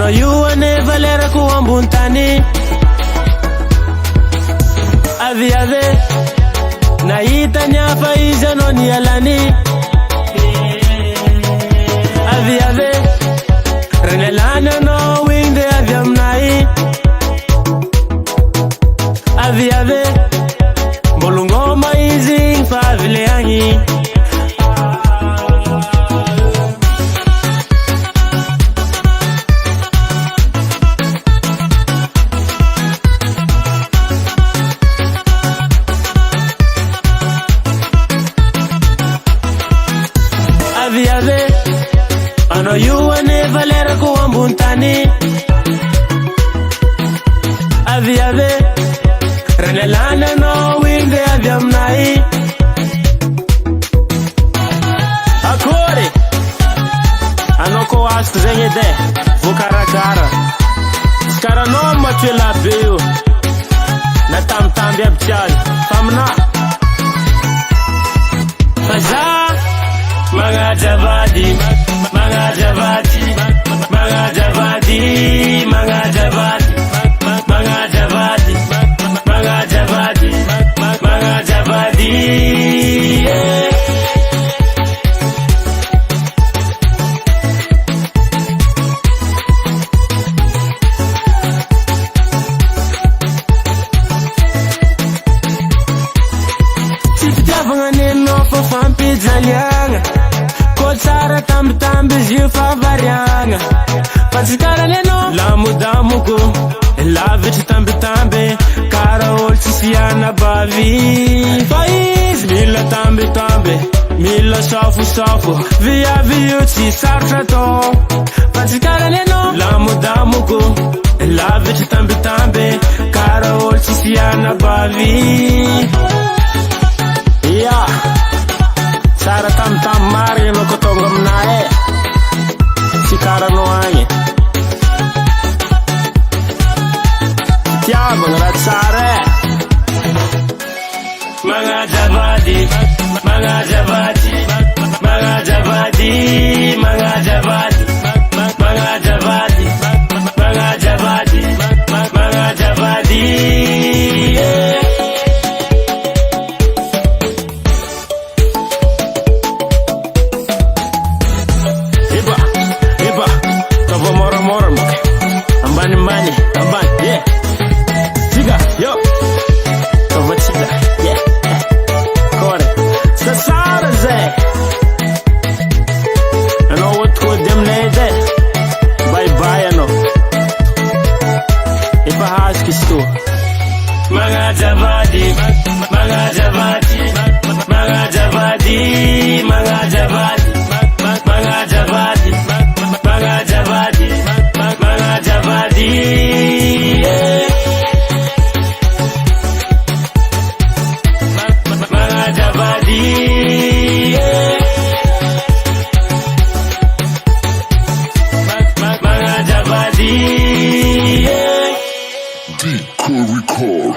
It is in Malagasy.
Anao io anefa lerako ambony tany. Avy ave nahita ny hafa izy anao nialany. Avy ave raha nialany anao igny de avy aminay. Avy ave mbolongoma izy igny fa avy le agny. Avy ave anao io anefa lerako ambony tany. Avy ave raha nialany anao igny de avy aminay. Akory anao ko azoko zegny edy e, voakarakara tsy karanao matoela be io na tambitamby aby tiany fa amina fa za Magajavadi, Magajavadi, Magajavadi, Magajavadi, Magajavadi, Magajavadi, Magajavadi, yeah. Tsy fitiavagna nenao fa fampijaliagna. Tsara tambitamby izy io fa variagna. Fa tsy karany anao lamodamoko lavitry tambitamby kara olo tsisy anabavy. Fa izy mila tambitamby mila safosafo viavy io tsy sarotra atao. Fa tsy karany anao lamodamoko lavitry tambitamby kara olo tsisy anabavy. Yeah, tsara tambitamby marigny anao ko tonga aminay e, tsy karanao agny. Tiavagna raha tsara e. Magajavadi, Magajavadi, Magajavadi, Magajavadi, Magajavadi, Magajavadi, Magajavadi, yeah. Ambani, ambani, yeah. Siga, yo. Tova siga, yeah. Kore. Sasara zay. Anao otiko ody aminay edy e. Bye bye anao. Efa hazoko izy to. Magajavadi, Magajavadi, Magajavadi, Magajavadi, Magajavadi, Magajavadi, Magajavadi, yeah. Magajavadi, yeah. Magajavadi, yeah. Deep Record.